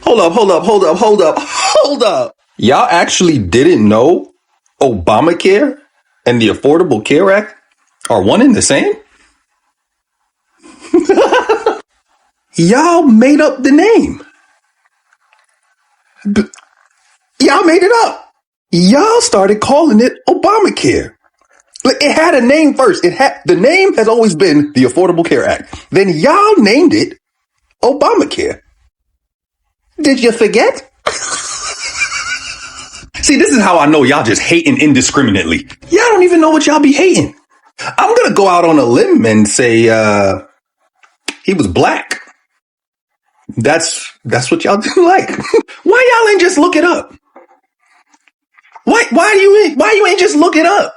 Hold up. Y'all actually didn't know Obamacare and the Affordable Care Act are one and the same? Y'all made up the name. Y'all made it up. Y'all started calling it Obamacare. Like, it had a name first. The name has always been the Affordable Care Act. Then y'all named it Obamacare. Did you forget? See, this is how I know y'all just hating indiscriminately. Y'all don't even know what y'all be hating. I'm gonna go out on a limb and say he was black. That's what y'all do like. Why y'all ain't just look it up? Why you ain't just look it up?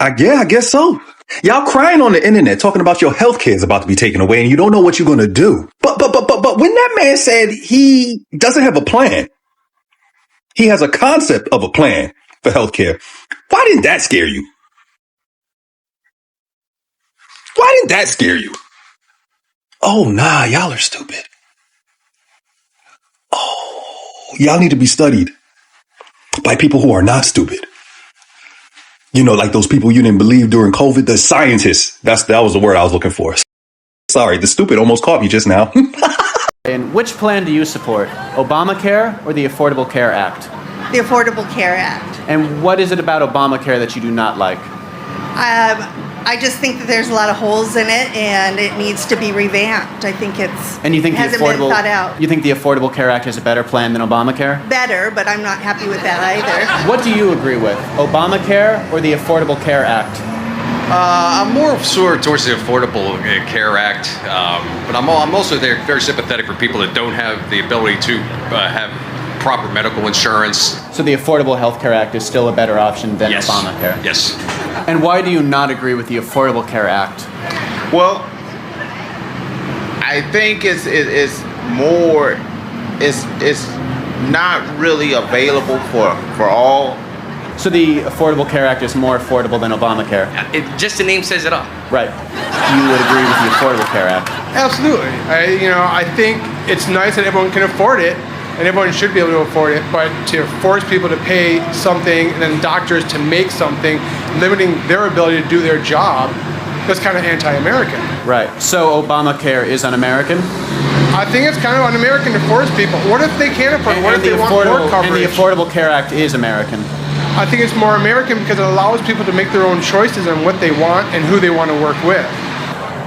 I guess so. Y'all crying on the internet talking about your health care is about to be taken away and you don't know what you're gonna do. But when that man said he doesn't have a plan, he has a concept of a plan for health care. Why didn't that scare you? Why didn't that scare you? Oh, nah, y'all are stupid. Oh, y'all need to be studied by people who are not stupid. You know, like those people you didn't believe during COVID, the scientists. That was the word I was looking for. Sorry, the stupid almost caught me just now. And which plan do you support? Obamacare or the Affordable Care Act? The Affordable Care Act. And what is it about Obamacare that you do not like? I just think that there's a lot of holes in it and it needs to be revamped. I think hasn't been thought out. You think the Affordable Care Act is a better plan than Obamacare? Better, but I'm not happy with that either. What do you agree with? Obamacare or the Affordable Care Act? I'm more sort towards the Affordable Care Act, but I'm also very sympathetic for people that don't have the ability to have proper medical insurance. So the Affordable Health Care Act is still a better option than Yes. Obamacare? Yes. And why do you not agree with the Affordable Care Act? Well, I think it's not really available for all. So the Affordable Care Act is more affordable than Obamacare? Just the name says it all. Right. You would agree with the Affordable Care Act? Absolutely. I think it's nice that everyone can afford it, and everyone should be able to afford it, but to force people to pay something and then doctors to make something, limiting their ability to do their job, that's kind of anti-American. Right. So Obamacare is un-American? I think it's kind of un-American to force people. What if they can't afford it? What if they want more coverage? And the Affordable Care Act is American? I think it's more American because it allows people to make their own choices on what they want and who they want to work with.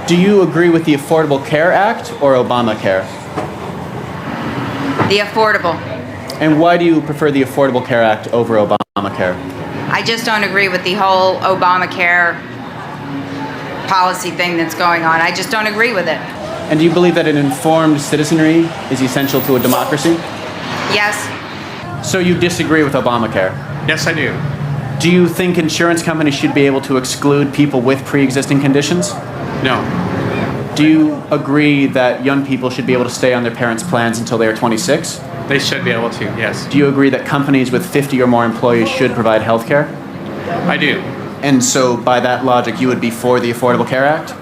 Do you agree with the Affordable Care Act or Obamacare? The Affordable. And why do you prefer the Affordable Care Act over Obamacare? I just don't agree with the whole Obamacare policy thing that's going on. I just don't agree with it. And do you believe that an informed citizenry is essential to a democracy? Yes. So you disagree with Obamacare? Yes, I do. Do you think insurance companies should be able to exclude people with pre-existing conditions? No. Do you agree that young people should be able to stay on their parents' plans until they are 26? They should be able to, yes. Do you agree that companies with 50 or more employees should provide health care? I do. And so by that logic, you would be for the Affordable Care Act?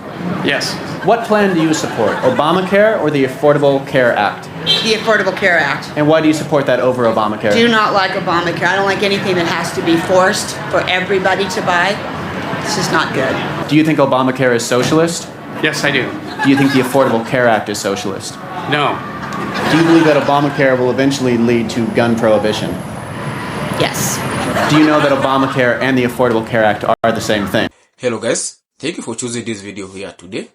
Yes. What plan do you support, Obamacare or the Affordable Care Act? The Affordable Care Act. And why do you support that over Obamacare? Do not like Obamacare. I don't like anything that has to be forced for everybody to buy. This is not good. Do you think Obamacare is socialist? Yes, I do. Do you think the Affordable Care Act is socialist? No. Do you believe that Obamacare will eventually lead to gun prohibition? Yes. Do you know that Obamacare and the Affordable Care Act are the same thing? Hello guys, thank you for choosing this video here today.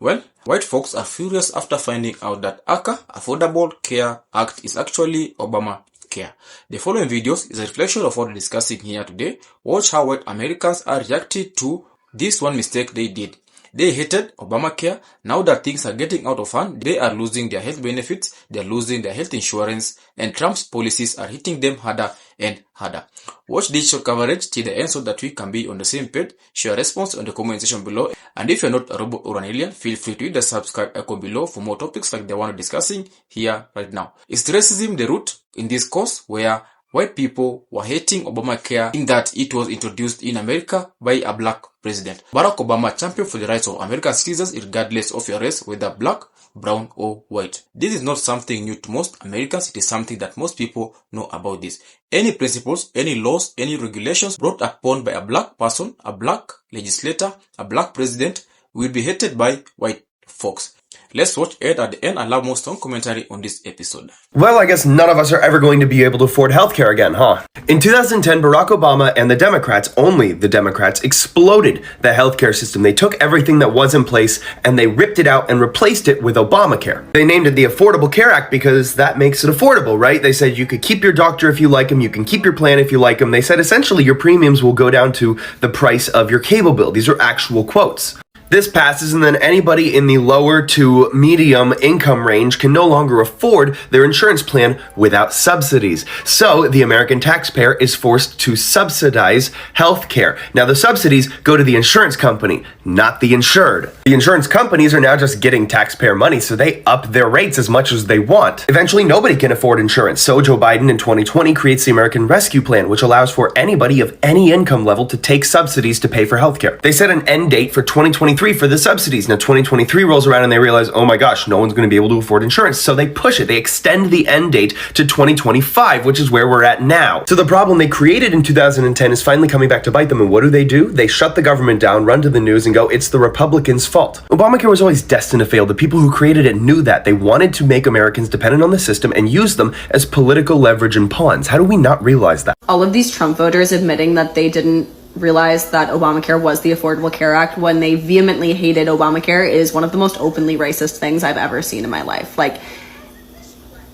Well, white folks are furious after finding out that ACA, Affordable Care Act, is actually OBAMACare. The following videos is a reflection of what we're discussing here today. Watch how white Americans are reacting to this one mistake they did. They hated Obamacare. Now that things are getting out of hand, they are losing their health benefits, they are losing their health insurance, and Trump's policies are hitting them harder and harder. Watch this short coverage till the end so that we can be on the same page. Share your response on the comment section below. And if you're not a robot or an alien, feel free to hit the subscribe icon below for more topics like the one we're discussing here right now. Is racism the root in this course where white people were hating Obamacare in that it was introduced in America by a black president. Barack Obama championed for the rights of American citizens regardless of your race, whether black, brown, or white. This is not something new to most Americans. It is something that most people know about this. Any principles, any laws, any regulations brought upon by a black person, a black legislator, a black president will be hated by white folks. Let's watch it at the end and have more strong commentary on this episode. Well, I guess none of us are ever going to be able to afford healthcare again, huh? In 2010, Barack Obama and the Democrats, only the Democrats, exploded the healthcare system. They took everything that was in place and they ripped it out and replaced it with Obamacare. They named it the Affordable Care Act because that makes it affordable, right? They said you could keep your doctor if you like him, you can keep your plan if you like him. They said essentially your premiums will go down to the price of your cable bill. These are actual quotes. This passes, and then anybody in the lower to medium income range can no longer afford their insurance plan without subsidies. So the American taxpayer is forced to subsidize healthcare. Now the subsidies go to the insurance company, not the insured. The insurance companies are now just getting taxpayer money, so they up their rates as much as they want. Eventually nobody can afford insurance, so Joe Biden in 2020 creates the American Rescue Plan, which allows for anybody of any income level to take subsidies to pay for healthcare. They set an end date for 2023 for the subsidies. Now 2023 rolls around and they realize, oh my gosh, no one's going to be able to afford insurance. So they push it. They extend the end date to 2025, which is where we're at now. So the problem they created in 2010 is finally coming back to bite them. And what do? They shut the government down, run to the news and go, it's the Republicans' fault. Obamacare was always destined to fail. The people who created it knew that. They wanted to make Americans dependent on the system and use them as political leverage and pawns. How do we not realize that? All of these Trump voters admitting that they didn't realize that Obamacare was the Affordable Care Act when they vehemently hated Obamacare is one of the most openly racist things I've ever seen in my life. Like,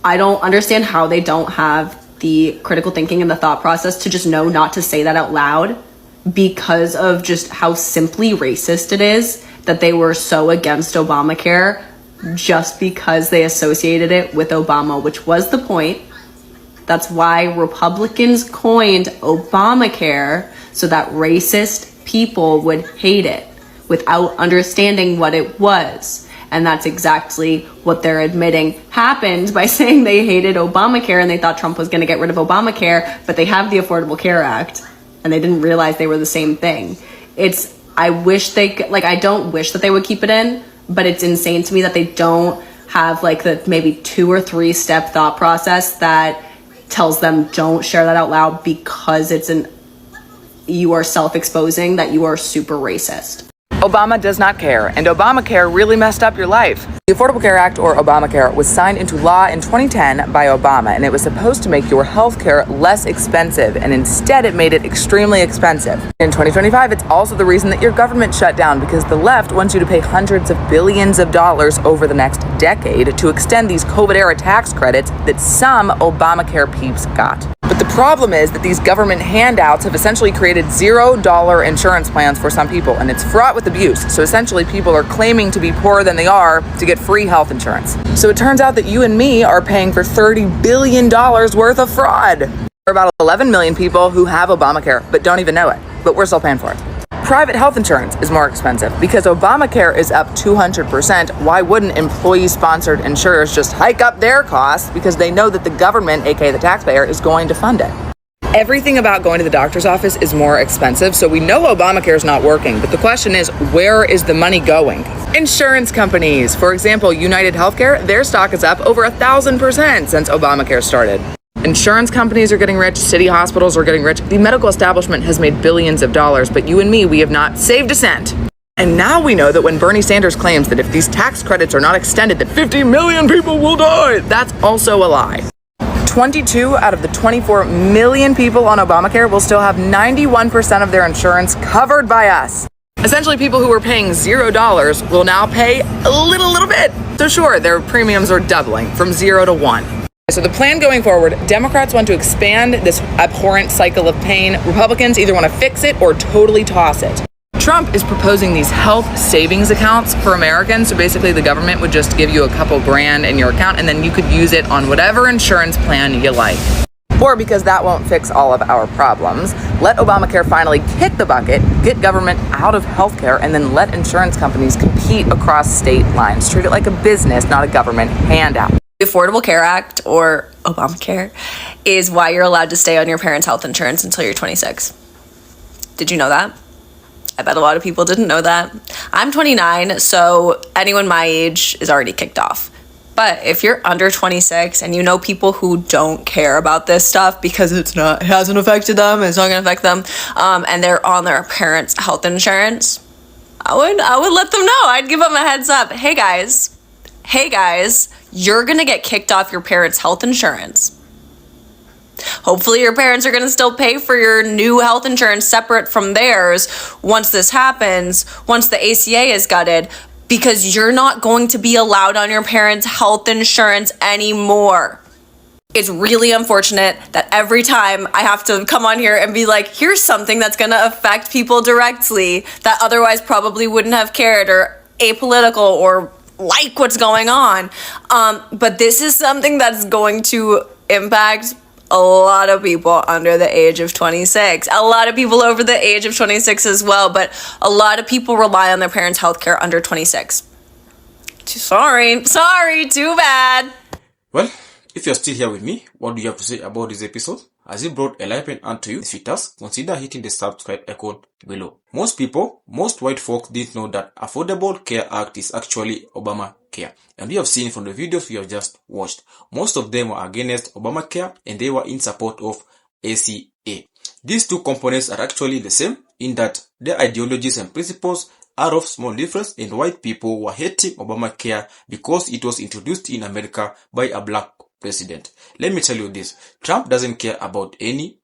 I don't understand how they don't have the critical thinking and the thought process to just know not to say that out loud because of just how simply racist it is that they were so against Obamacare just because they associated it with Obama, which was the point. That's why Republicans coined Obamacare, so that racist people would hate it without understanding what it was. And that's exactly what they're admitting happened by saying they hated Obamacare and they thought Trump was going to get rid of Obamacare, but they have the Affordable Care Act and they didn't realize they were the same thing. I don't wish that they would keep it in, but it's insane to me that they don't have like the maybe 2 or 3 step thought process that tells them don't share that out loud because you are self-exposing that you are super racist. Obama does not care, and Obamacare really messed up your life. The Affordable Care Act, or Obamacare, was signed into law in 2010 by Obama, and it was supposed to make your health care less expensive, and instead it made it extremely expensive. In 2025, it's also the reason that your government shut down, because the left wants you to pay hundreds of billions of dollars over the next decade to extend these COVID-era tax credits that some Obamacare peeps got. But the problem is that these government handouts have essentially created $0 insurance plans for some people, and it's fraught with abuse. So essentially people are claiming to be poorer than they are to get free health insurance. So it turns out that you and me are paying for $30 billion worth of fraud. There are about 11 million people who have Obamacare but don't even know it, but we're still paying for it. Private health insurance is more expensive because Obamacare is up 200%. Why wouldn't employee-sponsored insurers just hike up their costs because they know that the government, aka the taxpayer, is going to fund it? Everything about going to the doctor's office is more expensive, so we know Obamacare is not working, but the question is, where is the money going? Insurance companies. For example, United Healthcare, their stock is up over 1,000% since Obamacare started. Insurance companies are getting rich, city hospitals are getting rich, the medical establishment has made billions of dollars, but you and me, we have not saved a cent. And now we know that when Bernie Sanders claims that if these tax credits are not extended, that 50 million people will die, that's also a lie. 22 out of the 24 million people on Obamacare will still have 91% of their insurance covered by us. Essentially, people who were paying $0 will now pay a little bit. So sure, their premiums are doubling from 0 to 1. So the plan going forward, Democrats want to expand this abhorrent cycle of pain. Republicans either want to fix it or totally toss it. Trump is proposing these health savings accounts for Americans. So basically the government would just give you a couple grand in your account and then you could use it on whatever insurance plan you like. Or because that won't fix all of our problems, let Obamacare finally kick the bucket, get government out of healthcare, and then let insurance companies compete across state lines. Treat it like a business, not a government handout. The Affordable Care Act, or Obamacare, is why you're allowed to stay on your parents' health insurance until you're 26. Did you know that? I bet a lot of people didn't know that. I'm 29, so anyone my age is already kicked off. But if you're under 26 and you know people who don't care about this stuff because it hasn't affected them, it's not gonna affect them, and they're on their parents' health insurance, I would let them know. I'd give them a heads up. Hey guys, you're gonna get kicked off your parents' health insurance. Hopefully your parents are going to still pay for your new health insurance separate from theirs once this happens, once the ACA is gutted, because you're not going to be allowed on your parents' health insurance anymore. It's really unfortunate that every time I have to come on here and be like, here's something that's going to affect people directly that otherwise probably wouldn't have cared or apolitical or like what's going on. But this is something that's going to impact a lot of people under the age of 26, a lot of people over the age of 26 as well, but a lot of people rely on their parents' healthcare under 26. Sorry, too bad. Well, if you're still here with me, what do you have to say about this episode? As it brought enlightenment unto you, sweethearts, consider hitting the subscribe icon below. Most white folks didn't know that Affordable Care Act is actually OBAMACARE. And we have seen from the videos we have just watched, most of them were against OBAMACARE and they were in support of ACA. These two components are actually the same in that their ideologies and principles are of small difference, and white people were hating OBAMACARE because it was introduced in America by a black president. Let me tell you this, Trump doesn't care about any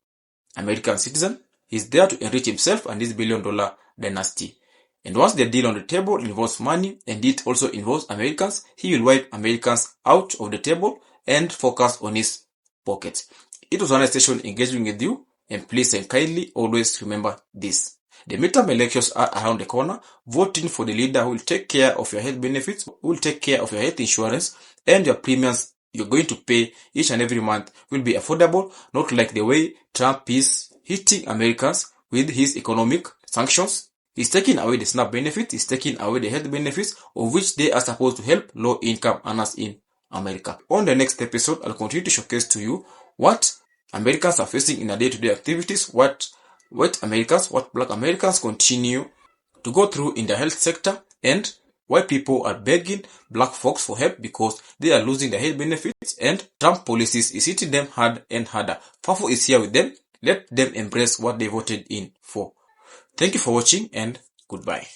American citizen. He's there to enrich himself and his billion-dollar dynasty. And once the deal on the table involves money and it also involves Americans, he will wipe Americans out of the table and focus on his pockets. It was an nice session engaging with you, and please and kindly always remember this. The midterm elections are around the corner. Voting for the leader who will take care of your health benefits, who will take care of your health insurance, and your premiums you're going to pay each and every month will be affordable, not like the way Trump is hitting Americans with his economic sanctions. He's taking away the SNAP benefits, he's taking away the health benefits of which they are supposed to help low-income earners in America. On the next episode, I'll continue to showcase to you what Americans are facing in their day-to-day activities, what black Americans continue to go through in the health sector, and white people are begging black folks for help because they are losing their health benefits and Trump policies is hitting them hard and harder. Fafo is here with them. Let them embrace what they voted in for. Thank you for watching and goodbye.